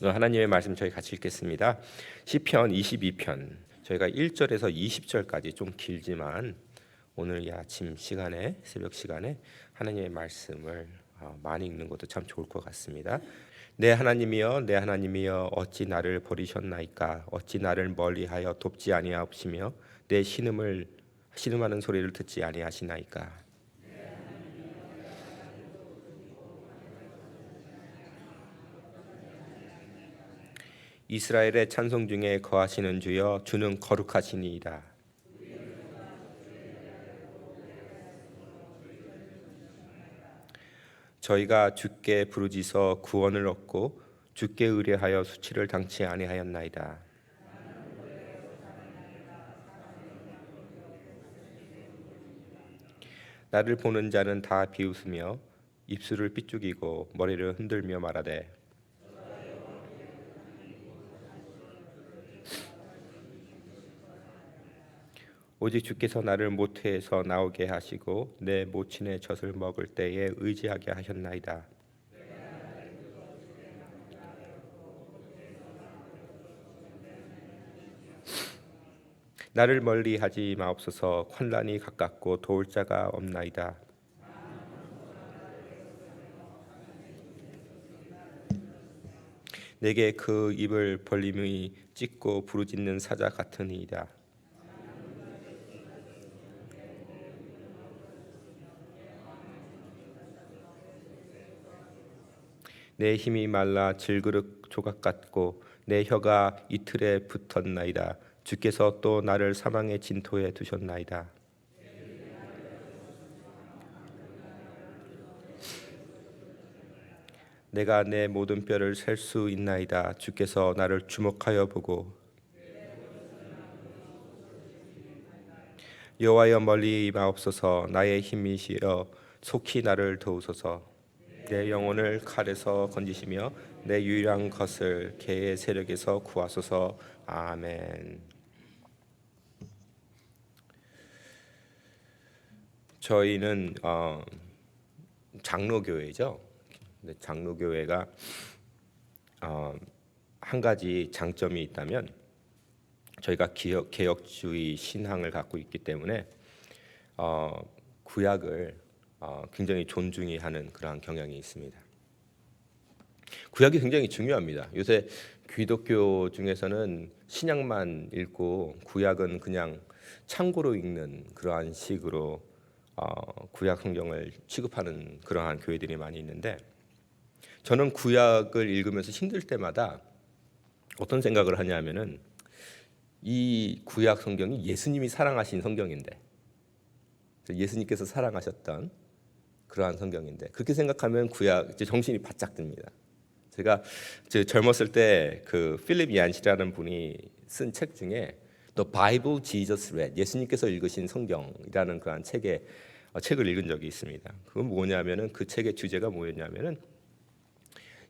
오늘 하나님의 말씀 저희 같이 읽겠습니다. 시편 22편 저희가 1절에서 20절까지 좀 길지만 오늘 이 아침 시간에 새벽 시간에 하나님의 말씀을 많이 읽는 것도 참 좋을 것 같습니다. 내 하나님이여 내 하나님이여 어찌 나를 버리셨나이까 어찌 나를 멀리하여 돕지 아니하옵시며 내 신음하는 소리를 듣지 아니하시나이까. 이스라엘의 찬송 중에 거하시는 주여 주는 거룩하시니이다. 저희가 주께 부르짖어 구원을 얻고 주께 의뢰하여 수치를 당치 아니하였나이다. 나를 보는 자는 다 비웃으며 입술을 삐죽이고 머리를 흔들며 말하되 오직 주께서 나를 모태에서 나오게 하시고 내 모친의 젖을 먹을 때에 의지하게 하셨나이다. 나를 멀리하지 마옵소서. 환난이 가깝고 도울 자가 없나이다. 내게 그 입을 벌림이 찢고 부르짖는 사자 같으니이다. 내 힘이 말라 질그릇 조각 같고 내 혀가 이틀에 붙었나이다. 주께서 또 나를 사망의 진토에 두셨나이다. 내가 내 모든 뼈를 셀 수 있나이다. 주께서 나를 주목하여 보고 여호와여 멀리 마옵소서. 나의 힘이시여 속히 나를 도우소서. 내 영혼을 칼에서 건지시며 내 유일한 것을 개의 세력에서 구하소서. 아멘. 저희는 장로교회죠. 장로교회가 한 가지 장점이 있다면 저희가 개혁주의 신앙을 갖고 있기 때문에 구약을 굉장히 존중히 하는 그러한 경향이 있습니다. 구약이 굉장히 중요합니다. 요새 기독교 중에서는 신약만 읽고 구약은 그냥 참고로 읽는 그러한 식으로 구약 성경을 취급하는 그러한 교회들이 많이 있는데 저는 구약을 읽으면서 힘들 때마다 어떤 생각을 하냐면은 이 구약 성경이 예수님이 사랑하신 성경인데 예수님께서 사랑하셨던 그러한 성경인데 그렇게 생각하면 구약 이제 정신이 바짝 듭니다. 제가 젊었을 때 그 필립 얀시라는 분이 쓴 책 중에 The Bible Jesus Read, 예수님께서 읽으신 성경이라는 그런 책을 읽은 적이 있습니다. 그건 뭐냐면은 그 책의 주제가 뭐였냐면은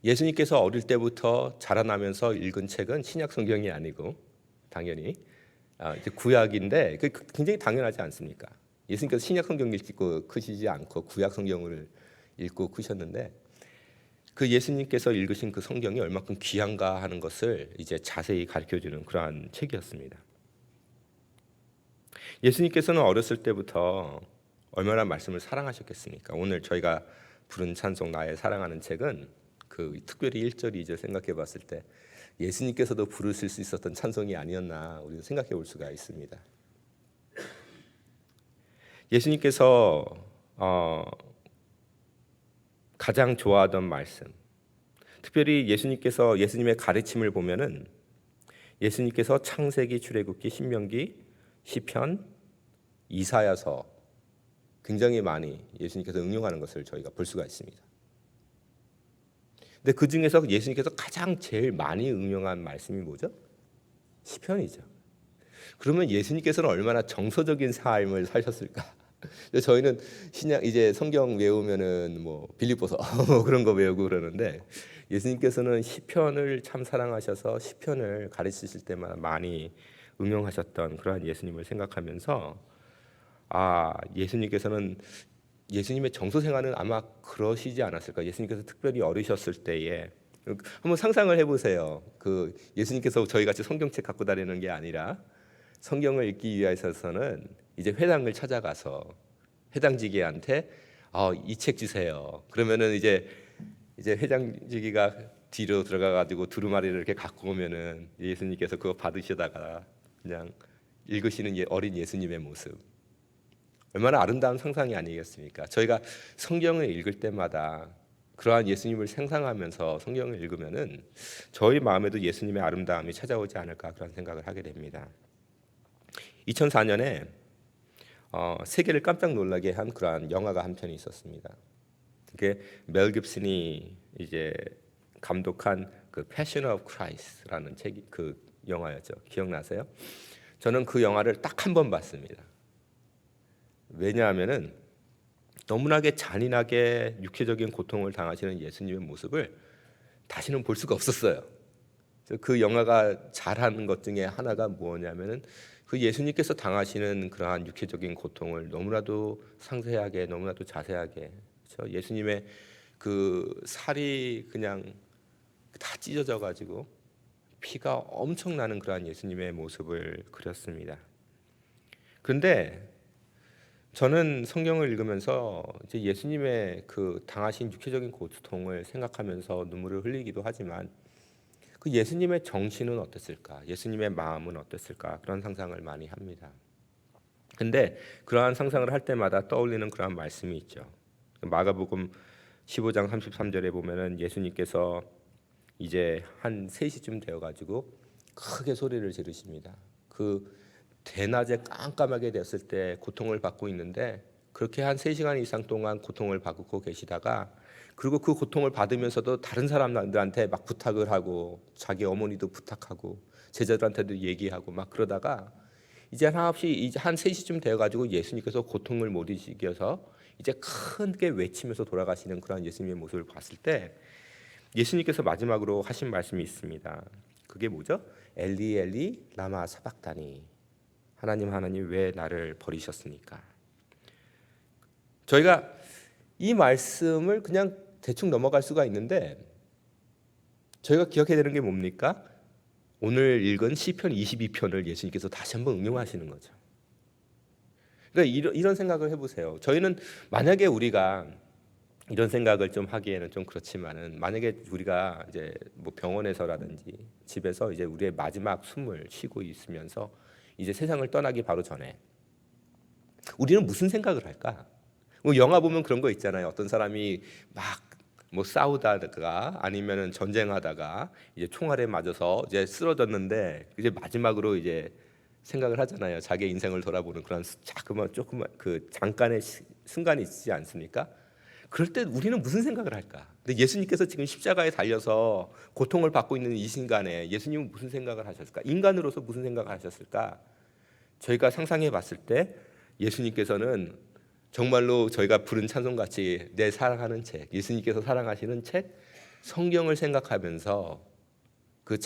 예수님께서 어릴 때부터 자라나면서 읽은 책은 신약 성경이 아니고 당연히 이제 구약인데 그 굉장히 당연하지 않습니까? 예수님께서 신약 성경을 읽고 크시지 않고 구약 성경을 읽고 크셨는데 그 예수님께서 읽으신 그 성경이 얼마큼 귀한가 하는 것을 이제 자세히 가르쳐주는 그러한 책이었습니다. 예수님께서는 어렸을 때부터 얼마나 말씀을 사랑하셨겠습니까? 오늘 저희가 부른 찬송 나의 사랑하는 책은 그 특별히 1절, 2절 생각해 봤을 때 예수님께서도 부르실 수 있었던 찬송이 아니었나 우리도 생각해 볼 수가 있습니다. 예수님께서 가장 좋아하던 말씀, 특별히 예수님의 가르침을 보면은 예수님께서 창세기, 출애굽기, 신명기, 시편, 이사야서 굉장히 많이 예수님께서 응용하는 것을 저희가 볼 수가 있습니다. 근데 그 중에서 예수님께서 가장 제일 많이 응용한 말씀이 뭐죠? 시편이죠. 그러면 예수님께서는 얼마나 정서적인 삶을 사셨을까? 저희는 신약 이제 성경 외우면은 뭐 빌립보서 그런 거 외우고 그러는데 예수님께서는 시편을 참 사랑하셔서 시편을 가르치실 때마다 많이 응용하셨던 그러한 예수님을 생각하면서 예수님께서는 예수님의 정서 생활은 아마 그러시지 않았을까? 예수님께서 특별히 어리셨을 때에 한번 상상을 해보세요. 그 예수님께서 저희 같이 성경책 갖고 다니는 게 아니라 성경을 읽기 위해서는 이제 회당을 찾아가서 회당지기한테 이 책 주세요. 그러면은 이제 회당지기가 뒤로 들어가가지고 두루마리를 이렇게 갖고 오면은 예수님께서 그거 받으시다가 그냥 읽으시는 어린 예수님의 모습. 얼마나 아름다운 상상이 아니겠습니까? 저희가 성경을 읽을 때마다 그러한 예수님을 상상하면서 성경을 읽으면은 저희 마음에도 예수님의 아름다움이 찾아오지 않을까 그런 생각을 하게 됩니다. 2004년에 세계를 깜짝 놀라게 한 그러한 영화가 한 편이 있었습니다. 그게 멜 깁슨이 이제 감독한 그 패션 오브 크라이스트라는 그 영화였죠. 기억나세요? 저는 그 영화를 딱 한 번 봤습니다. 왜냐하면은 너무나게 잔인하게 육체적인 고통을 당하시는 예수님의 모습을 다시는 볼 수가 없었어요. 그 영화가 잘하는 것 중에 하나가 뭐냐면은 그 예수님께서 당하시는 그러한 육체적인 고통을 너무나도 상세하게, 너무나도 자세하게, 그렇죠? 예수님의 그 살이 그냥 다 찢어져 가지고 피가 엄청 나는 그러한 예수님의 모습을 그렸습니다. 그런데 저는 성경을 읽으면서 이제 예수님의 그 당하신 육체적인 고통을 생각하면서 눈물을 흘리기도 하지만 그 예수님의 정신은 어땠을까? 예수님의 마음은 어땠을까? 그런 상상을 많이 합니다. 근데 그러한 상상을 할 때마다 떠올리는 그러한 말씀이 있죠. 마가복음 15장 33절에 보면은 예수님께서 이제 한 3시쯤 되어 가지고 크게 소리를 지르십니다. 그 대낮에 깜깜하게 됐을 때 고통을 받고 있는데 그렇게 한 3시간 이상 동안 고통을 받고 계시다가 그리고 그 고통을 받으면서도 다른 사람들한테 막 부탁을 하고 자기 어머니도 부탁하고 제자들한테도 얘기하고 막 그러다가 이제 한 3시쯤 되어 가지고 예수님께서 고통을 못 이기셔서 이제 크게 외치면서 돌아가시는 그런 예수님의 모습을 봤을 때 예수님께서 마지막으로 하신 말씀이 있습니다. 그게 뭐죠? 엘리 엘리 라마 사박다니. 하나님 하나님 왜 나를 버리셨습니까? 저희가 이 말씀을 그냥 대충 넘어갈 수가 있는데 저희가 기억해야 되는 게 뭡니까? 오늘 읽은 시편 22편을 예수님께서 다시 한번 응용하시는 거죠. 그러니까 이런 생각을 해보세요. 저희는 만약에 우리가 이런 생각을 좀 하기에는 좀 그렇지만은 만약에 우리가 이제 뭐 병원에서라든지 집에서 이제 우리의 마지막 숨을 쉬고 있으면서 이제 세상을 떠나기 바로 전에 우리는 무슨 생각을 할까? 뭐 영화 보면 그런 거 있잖아요. 어떤 사람이 막 뭐 싸우다가 아니면은 전쟁하다가 이제 총알에 맞아서 이제 쓰러졌는데 이제 마지막으로 이제 생각을 하잖아요. 자기 인생을 돌아보는 그런 조그만 그 잠깐의 순간이 있지 않습니까? 그럴 때 우리는 무슨 생각을 할까? 근데 예수님께서 지금 십자가에 달려서 고통을 받고 있는 이 순간에 예수님은 무슨 생각을 하셨을까? 인간으로서 무슨 생각을 하셨을까? 저희가 상상해 봤을 때 예수님께서는 정말로 저희가 부른 찬송같이 내 사랑하는 책, 예수님께서 사랑하시는 책, 성경을 생각하면서 그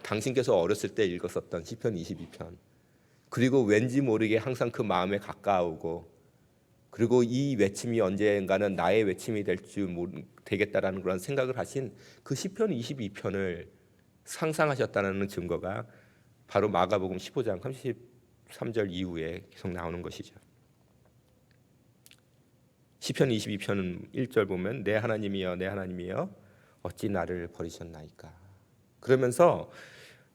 당신께서 어렸을 때 읽었었던 시편 22편 그리고 왠지 모르게 항상 그 마음에 가까우고 그리고 이 외침이 언젠가는 나의 외침이 되겠다라는 그런 생각을 하신 그 시편 22편을 상상하셨다는 증거가 바로 마가복음 15장 33절 이후에 계속 나오는 것이죠. 시편 22편 1절 보면 내 하나님이여 내 하나님이여 어찌 나를 버리셨나이까. 그러면서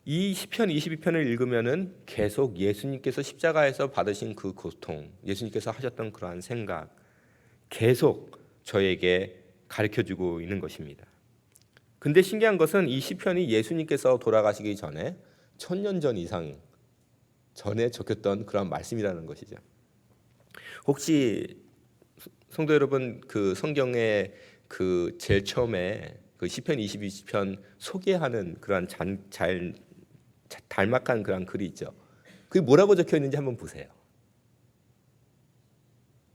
이 시편 22편을 읽으면은 계속 예수님께서 십자가에서 받으신 그 고통, 예수님께서 하셨던 그러한 생각 계속 저에게 가르쳐 주고 있는 것입니다. 근데 신기한 것은 이 시편이 예수님께서 돌아가시기 전에 1000년 전 이상 전에 적혔던 그런 말씀이라는 것이죠. 혹시 성도 여러분 그 성경의 그 제일 처음에 그 시편 22편 소개하는 그런 잘 달막한 그런 글이 있죠. 그게 뭐라고 적혀 있는지 한번 보세요.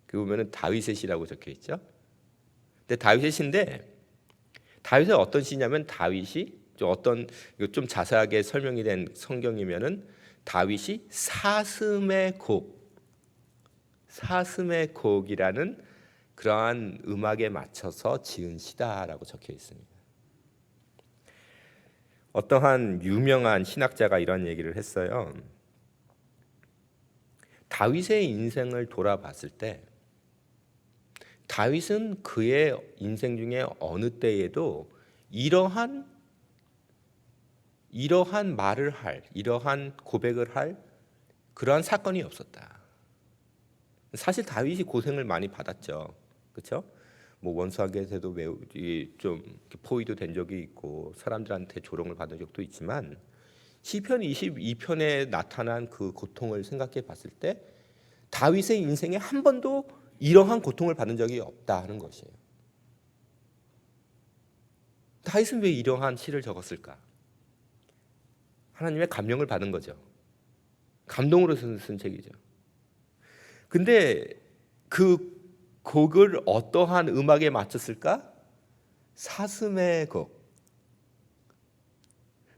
그 보면은 다윗의 시라고 적혀 있죠. 근데 다윗의 시인데 다윗은 어떤 시냐면 다윗이 좀 자세하게 설명이 된 성경이면은 다윗이 사슴의 곡이라는 그러한 음악에 맞춰서 지은 시다라고 적혀 있습니다. 어떠한 유명한 신학자가 이런 얘기를 했어요. 다윗의 인생을 돌아봤을 때 다윗은 그의 인생 중에 어느 때에도 이러한 말을 할, 이러한 고백을 할 그러한 사건이 없었다. 사실 다윗이 고생을 많이 받았죠. 그렇죠? 뭐 원수에게도 매우 좀 포위도 된 적이 있고 사람들한테 조롱을 받은 적도 있지만 시편 22편에 나타난 그 고통을 생각해 봤을 때 다윗의 인생에 한 번도 이러한 고통을 받은 적이 없다 하는 것이에요. 다윗은 왜 이러한 시를 적었을까? 하나님의 감명을 받은 거죠. 감동으로 쓴 책이죠. 근데 그 곡을 어떠한 음악에 맞췄을까? 사슴의 곡.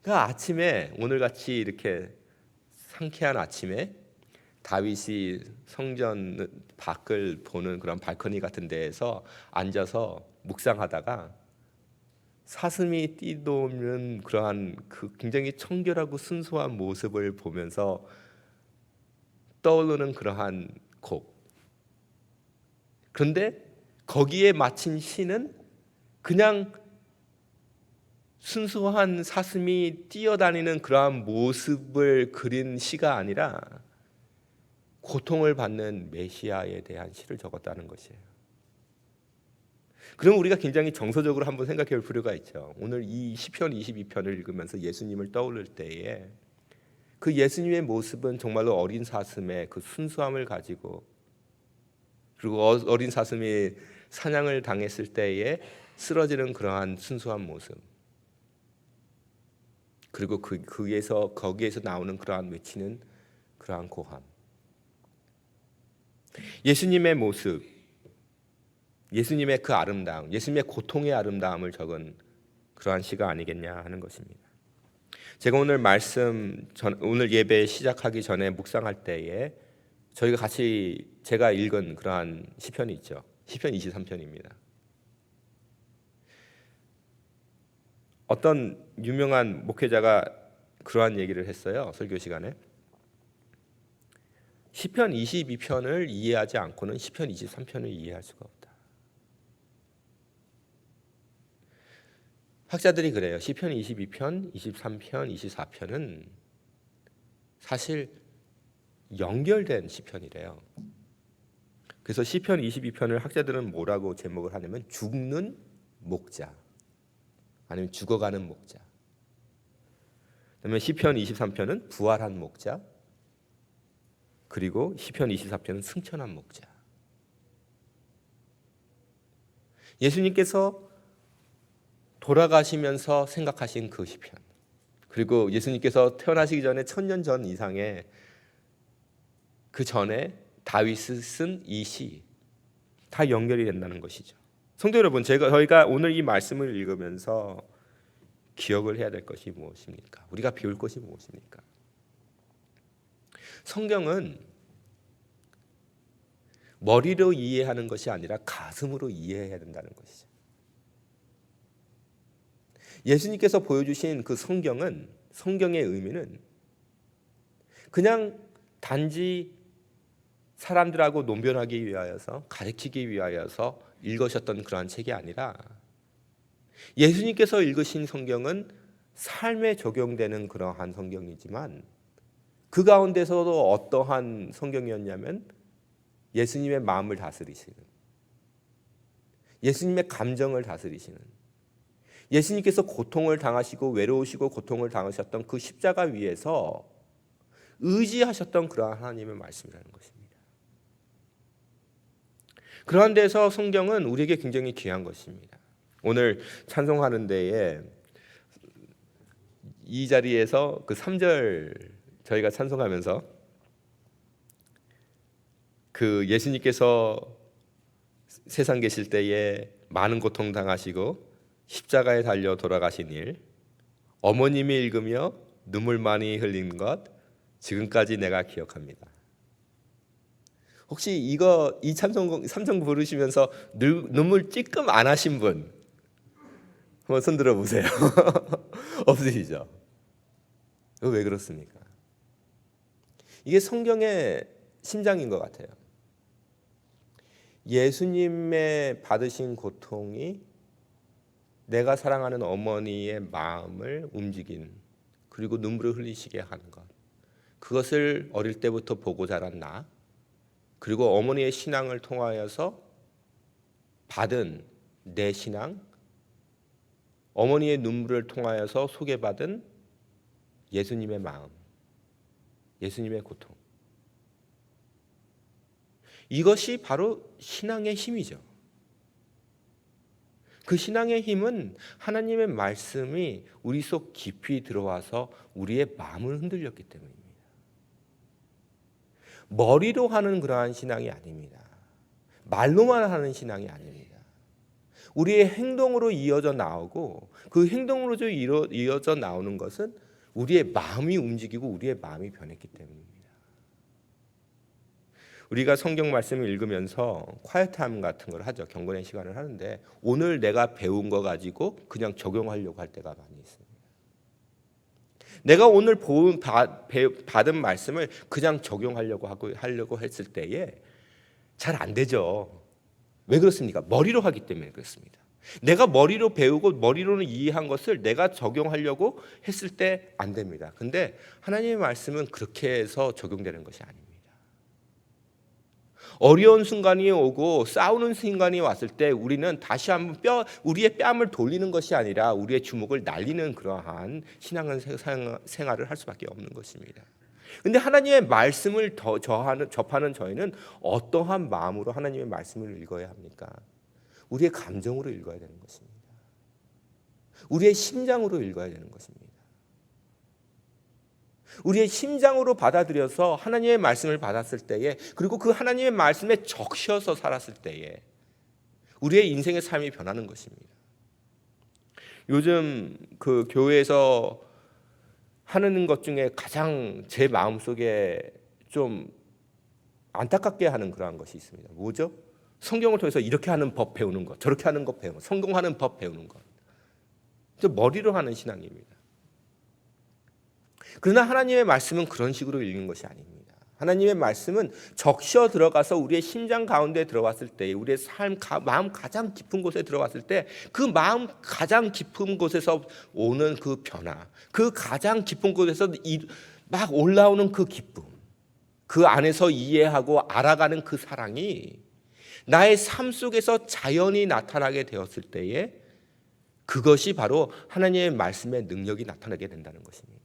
그러니까 아침에 오늘같이 이렇게 상쾌한 아침에 다윗이 성전 밖을 보는 그런 발코니 같은 데에서 앉아서 묵상하다가 사슴이 뛰노는 그러한 그 굉장히 청결하고 순수한 모습을 보면서 떠오르는 그러한 곡. 그런데 거기에 마친 시는 그냥 순수한 사슴이 뛰어다니는 그러한 모습을 그린 시가 아니라 고통을 받는 메시아에 대한 시를 적었다는 것이에요. 그럼 우리가 굉장히 정서적으로 한번 생각해 볼 필요가 있죠. 오늘 이 시편 22편을 읽으면서 예수님을 떠올릴 때에 그 예수님의 모습은 정말로 어린 사슴의 그 순수함을 가지고 그리고 어린 사슴이 사냥을 당했을 때에 쓰러지는 그러한 순수한 모습 그리고 거기에서 나오는 그러한 외치는 그러한 고함 예수님의 모습 예수님의 그 아름다움 예수님의 고통의 아름다움을 적은 그러한 시가 아니겠냐 하는 것입니다. 제가 오늘 예배 시작하기 전에 묵상할 때에 저희가 같이 제가 읽은 그러한 시편이 있죠. 시편 23편입니다. 어떤 유명한 목회자가 그러한 얘기를 했어요. 설교 시간에. 시편 22편을 이해하지 않고는 시편 23편을 이해할 수가 없다. 학자들이 그래요. 시편 22편, 23편, 24편은 사실 연결된 시편이래요. 그래서 시편 22편을 학자들은 뭐라고 제목을 하냐면 죽는 목자 아니면 죽어가는 목자. 그다음에 시편 23편은 부활한 목자. 그리고 시편 24편은 승천한 목자. 예수님께서 돌아가시면서 생각하신 그 시편. 그리고 예수님께서 태어나시기 전에 1000년 전 이상의 그 전에 다윗이 쓴 이 시 다 연결이 된다는 것이죠. 성도 여러분, 저희가 오늘 이 말씀을 읽으면서 기억을 해야 될 것이 무엇입니까? 우리가 배울 것이 무엇입니까? 성경은 머리로 이해하는 것이 아니라 가슴으로 이해해야 된다는 것이죠. 예수님께서 보여주신 그 성경의 의미는 그냥 단지 사람들하고 논변하기 위하여서 가르치기 위하여서 읽으셨던 그러한 책이 아니라 예수님께서 읽으신 성경은 삶에 적용되는 그러한 성경이지만 그 가운데서도 어떠한 성경이었냐면 예수님의 마음을 다스리시는 예수님의 감정을 다스리시는 예수님께서 고통을 당하시고 외로우시고 고통을 당하셨던 그 십자가 위에서 의지하셨던 그러한 하나님의 말씀이라는 것입니다. 그러한 데서 성경은 우리에게 굉장히 귀한 것입니다. 오늘 찬송하는 데에 이 자리에서 그 3절 저희가 찬송하면서 그 예수님께서 세상 계실 때에 많은 고통 당하시고 십자가에 달려 돌아가신 일, 어머님이 읽으며 눈물 많이 흘린 것 지금까지 내가 기억합니다. 혹시 이 찬송 3절 부르시면서 눈물 찔끔 안 하신 분 한번 손 들어 보세요. 없으시죠? 이거 왜 그렇습니까? 이게 성경의 심장인 것 같아요. 예수님의 받으신 고통이 내가 사랑하는 어머니의 마음을 움직인, 그리고 눈물을 흘리시게 하는 것, 그것을 어릴 때부터 보고 자란 나, 그리고 어머니의 신앙을 통하여서 받은 내 신앙, 어머니의 눈물을 통하여서 소개받은 예수님의 마음, 예수님의 고통, 이것이 바로 신앙의 힘이죠. 그 신앙의 힘은 하나님의 말씀이 우리 속 깊이 들어와서 우리의 마음을 흔들렸기 때문입니다. 머리로 하는 그러한 신앙이 아닙니다. 말로만 하는 신앙이 아닙니다. 우리의 행동으로 이어져 나오고, 그 행동으로 이어져 나오는 것은 우리의 마음이 움직이고 우리의 마음이 변했기 때문입니다. 우리가 성경 말씀을 읽으면서 콰이트타임 같은 걸 하죠. 경건의 시간을 하는데 오늘 내가 배운 거 가지고 그냥 적용하려고 할 때가 많이 있습니다. 내가 오늘 받은 말씀을 그냥 적용하려고 했을 때에 잘 안 되죠. 왜 그렇습니까? 머리로 하기 때문에 그렇습니다. 내가 머리로 배우고 머리로는 이해한 것을 내가 적용하려고 했을 때 안 됩니다. 근데 하나님의 말씀은 그렇게 해서 적용되는 것이 아닙니다. 어려운 순간이 오고 싸우는 순간이 왔을 때 우리는 다시 한번 우리의 뺨을 돌리는 것이 아니라 우리의 주먹을 날리는 그러한 신앙생활을 할 수밖에 없는 것입니다. 근데 하나님의 말씀을 접하는 저희는 어떠한 마음으로 하나님의 말씀을 읽어야 합니까? 우리의 감정으로 읽어야 되는 것입니다. 우리의 심장으로 읽어야 되는 것입니다. 우리의 심장으로 받아들여서 하나님의 말씀을 받았을 때에, 그리고 그 하나님의 말씀에 적셔서 살았을 때에 우리의 인생의 삶이 변하는 것입니다. 요즘 그 교회에서 하는 것 중에 가장 제 마음속에 좀 안타깝게 하는 그러한 것이 있습니다. 뭐죠? 성경을 통해서 이렇게 하는 법 배우는 것, 저렇게 하는 것 배우는 것, 성공하는 법 배우는 것. 머리로 하는 신앙입니다. 그러나 하나님의 말씀은 그런 식으로 읽는 것이 아닙니다. 하나님의 말씀은 적셔 들어가서 우리의 심장 가운데 들어왔을 때, 우리의 마음 가장 깊은 곳에 들어왔을 때, 그 마음 가장 깊은 곳에서 오는 그 변화, 그 가장 깊은 곳에서 막 올라오는 그 기쁨, 그 안에서 이해하고 알아가는 그 사랑이 나의 삶 속에서 자연히 나타나게 되었을 때에, 그것이 바로 하나님의 말씀의 능력이 나타나게 된다는 것입니다.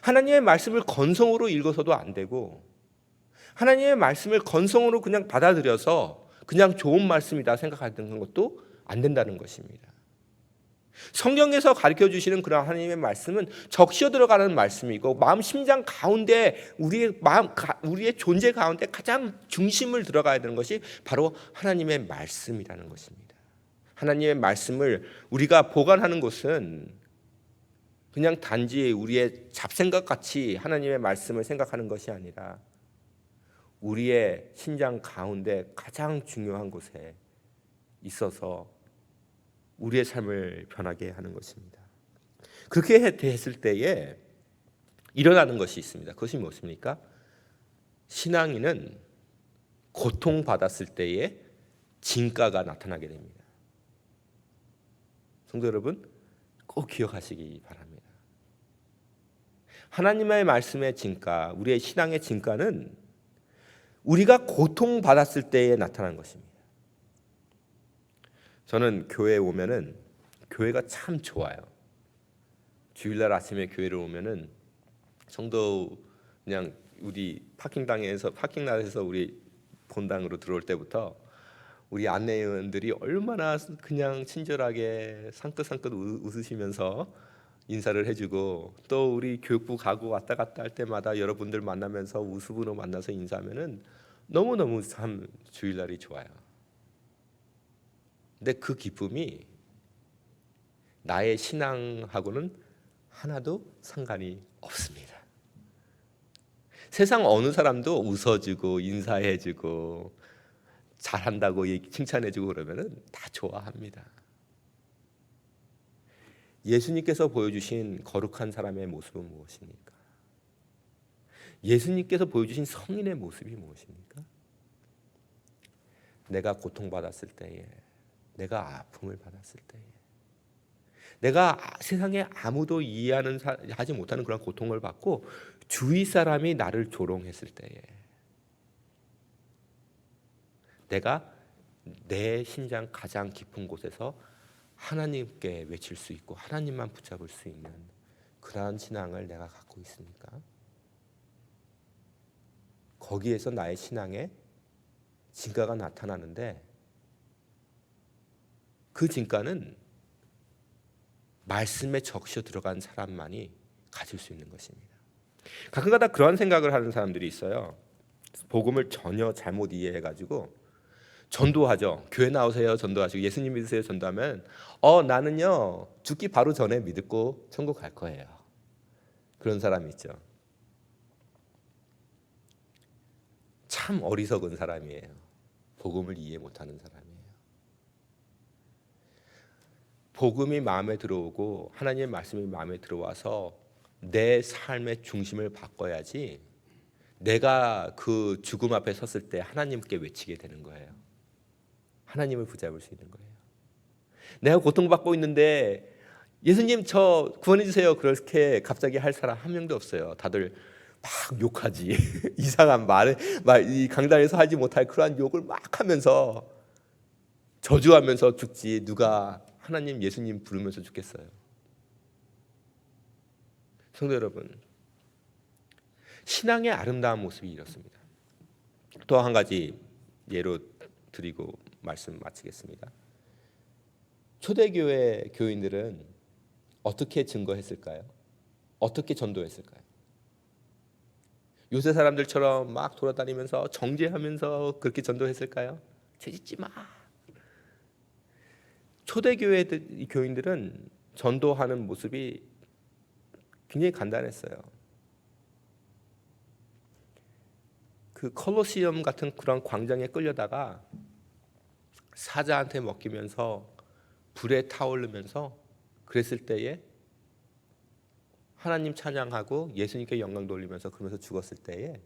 하나님의 말씀을 건성으로 읽어서도 안 되고, 하나님의 말씀을 건성으로 그냥 받아들여서 그냥 좋은 말씀이다 생각하는 것도 안 된다는 것입니다. 성경에서 가르쳐 주시는 그런 하나님의 말씀은 적셔 들어가는 말씀이고, 마음 심장 가운데 우리의 존재 가운데 가장 중심을 들어가야 되는 것이 바로 하나님의 말씀이라는 것입니다. 하나님의 말씀을 우리가 보관하는 곳은 그냥 단지 우리의 잡생각 같이 하나님의 말씀을 생각하는 것이 아니라 우리의 심장 가운데 가장 중요한 곳에 있어서 우리의 삶을 변하게 하는 것입니다. 그렇게 됐을 때에 일어나는 것이 있습니다. 그것이 무엇입니까? 신앙인은 고통받았을 때에 진가가 나타나게 됩니다. 성도 여러분, 꼭 기억하시기 바랍니다. 하나님의 말씀의 진가, 우리의 신앙의 진가는 우리가 고통받았을 때에 나타나는 것입니다. 저는 교회에 오면은 교회가 참 좋아요. 주일날 아침에 교회를 오면은 성도 그냥 우리 파킹락에서 우리 본당으로 들어올 때부터 우리 안내원들이 얼마나 그냥 친절하게 상긋상긋 웃으시면서 인사를 해주고, 또 우리 교육부 가고 왔다 갔다 할 때마다 여러분들 만나면서 우스분으로 만나서 인사하면은 너무너무 참 주일날이 좋아요. 근데 그 기쁨이 나의 신앙하고는 하나도 상관이 없습니다. 세상 어느 사람도 웃어주고 인사해주고 잘한다고 칭찬해주고 그러면은 다 좋아합니다. 예수님께서 보여주신 거룩한 사람의 모습은 무엇입니까? 예수님께서 보여주신 성인의 모습이 무엇입니까? 내가 고통받았을 때에, 내가 아픔을 받았을 때에, 내가 세상에 아무도 하지 못하는 그런 고통을 받고 주위 사람이 나를 조롱했을 때에, 내가 내 심장 가장 깊은 곳에서 하나님께 외칠 수 있고 하나님만 붙잡을 수 있는 그러한 신앙을 내가 갖고 있습니까? 거기에서 나의 신앙의 진가가 나타나는데, 그 진가는 말씀에 적셔 들어간 사람만이 가질 수 있는 것입니다. 가끔가다 그런 생각을 하는 사람들이 있어요. 복음을 전혀 잘못 이해해가지고 전도하죠. 교회 나오세요, 전도하시고 예수님 믿으세요, 전도하면 나는요 죽기 바로 전에 믿고 천국 갈 거예요. 그런 사람이 있죠. 참 어리석은 사람이에요. 복음을 이해 못하는 사람이에요. 복음이 마음에 들어오고 하나님의 말씀이 마음에 들어와서 내 삶의 중심을 바꿔야지 내가 그 죽음 앞에 섰을 때 하나님께 외치게 되는 거예요. 하나님을 붙잡을 수 있는 거예요. 내가 고통받고 있는데 예수님 저 구원해 주세요 그렇게 갑자기 할 사람 한 명도 없어요. 다들 막 욕하지. 이상한 이 강단에서 하지 못할 그러한 욕을 막 하면서 저주하면서 죽지, 누가 하나님 예수님 부르면서 죽겠어요. 성도 여러분, 신앙의 아름다운 모습이 이렇습니다. 또 한 가지 예로 드리고 말씀 마치겠습니다. 초대교회 교인들은 어떻게 증거했을까요? 어떻게 전도했을까요? 요새 사람들처럼 막 돌아다니면서 정죄하면서 그렇게 전도했을까요? 죄짓지 마. 초대교회 교인들은 전도하는 모습이 굉장히 간단했어요. 그 콜로시엄 같은 그런 광장에 끌려다가 사자한테 먹히면서 불에 타오르면서 그랬을 때에 하나님 찬양하고 예수님께 영광 돌리면서 그러면서 죽었을 때에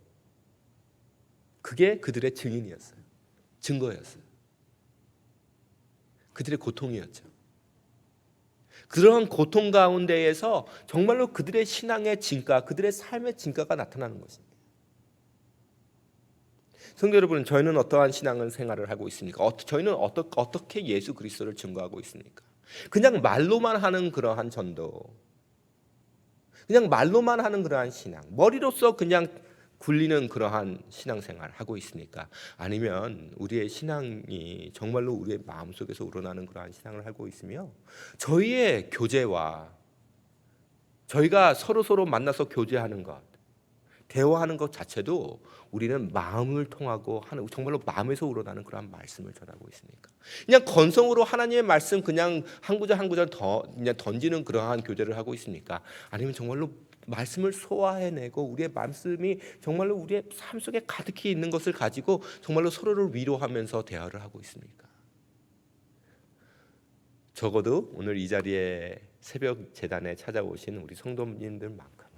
그게 그들의 증인이었어요. 증거였어요. 그들의 고통이었죠. 그런 고통 가운데에서 정말로 그들의 신앙의 진가, 그들의 삶의 진가가 나타나는 것입니다. 성도 여러분, 저희는 어떠한 신앙을 생활을 하고 있습니까? 저희는 어떻게 예수 그리스도를 증거하고 있습니까? 그냥 말로만 하는 그러한 전도, 그냥 말로만 하는 그러한 신앙, 머리로서 그냥 굴리는 그러한 신앙생활 하고 있습니까? 아니면 우리의 신앙이 정말로 우리의 마음속에서 우러나는 그러한 신앙을 하고 있으며, 저희의 교제와 저희가 서로 만나서 교제하는 것, 대화하는 것 자체도 우리는 마음을 통하고 하는, 정말로 마음에서 우러나는 그런 말씀을 전하고 있습니까? 그냥 건성으로 하나님의 말씀 그냥 한 구절 한 구절 더 그냥 던지는 그러한 교제를 하고 있습니까? 아니면 정말로 말씀을 소화해내고 우리의 말씀이 정말로 우리의 삶 속에 가득히 있는 것을 가지고 정말로 서로를 위로하면서 대화를 하고 있습니까? 적어도 오늘 이 자리에 새벽 제단에 찾아오신 우리 성도님들만큼은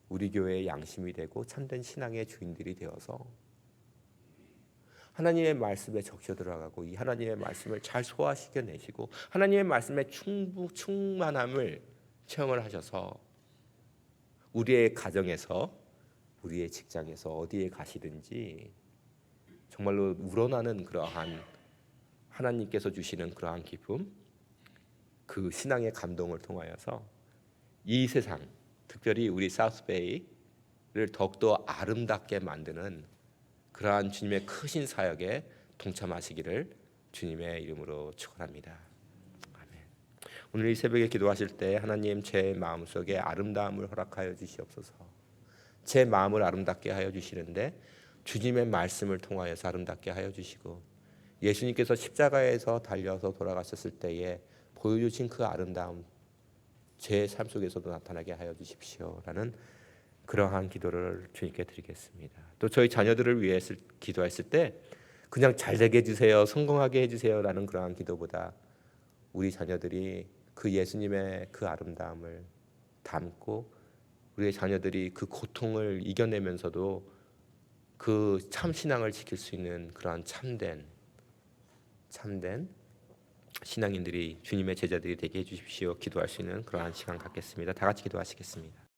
우리 교회의 양심이 되고 참된 신앙의 주인들이 되어서 하나님의 말씀에 적셔 들어가고 이 하나님의 말씀을 잘 소화시켜 내시고 하나님의 말씀에 충만함을 체험을 하셔서 우리의 가정에서, 우리의 직장에서 어디에 가시든지 정말로 우러나는 그러한 하나님께서 주시는 그러한 기쁨, 그 신앙의 감동을 통하여서 이 세상, 특별히 우리 사우스베이를 더욱더 아름답게 만드는 그러한 주님의 크신 사역에 동참하시기를 주님의 이름으로 축원합니다. 아멘. 오늘 이 새벽에 기도하실 때 하나님, 제 마음속에 아름다움을 허락하여 주시옵소서. 제 마음을 아름답게 하여 주시는데 주님의 말씀을 통하여서 아름답게 하여 주시고, 예수님께서 십자가에서 달려서 돌아가셨을 때에 보여주신 그 아름다움 제 삶 속에서도 나타나게 하여 주십시오라는 그러한 기도를 주님께 드리겠습니다. 또 저희 자녀들을 위해 기도했을 때 그냥 잘 되게 해주세요, 성공하게 해주세요라는 그러한 기도보다 우리 자녀들이 그 예수님의 그 아름다움을 담고 우리의 자녀들이 그 고통을 이겨내면서도 그 참 신앙을 지킬 수 있는 그러한 참된 신앙인들이 주님의 제자들이 되게 해주십시오. 기도할 수 있는 그러한 시간 갖겠습니다. 다 같이 기도하시겠습니다.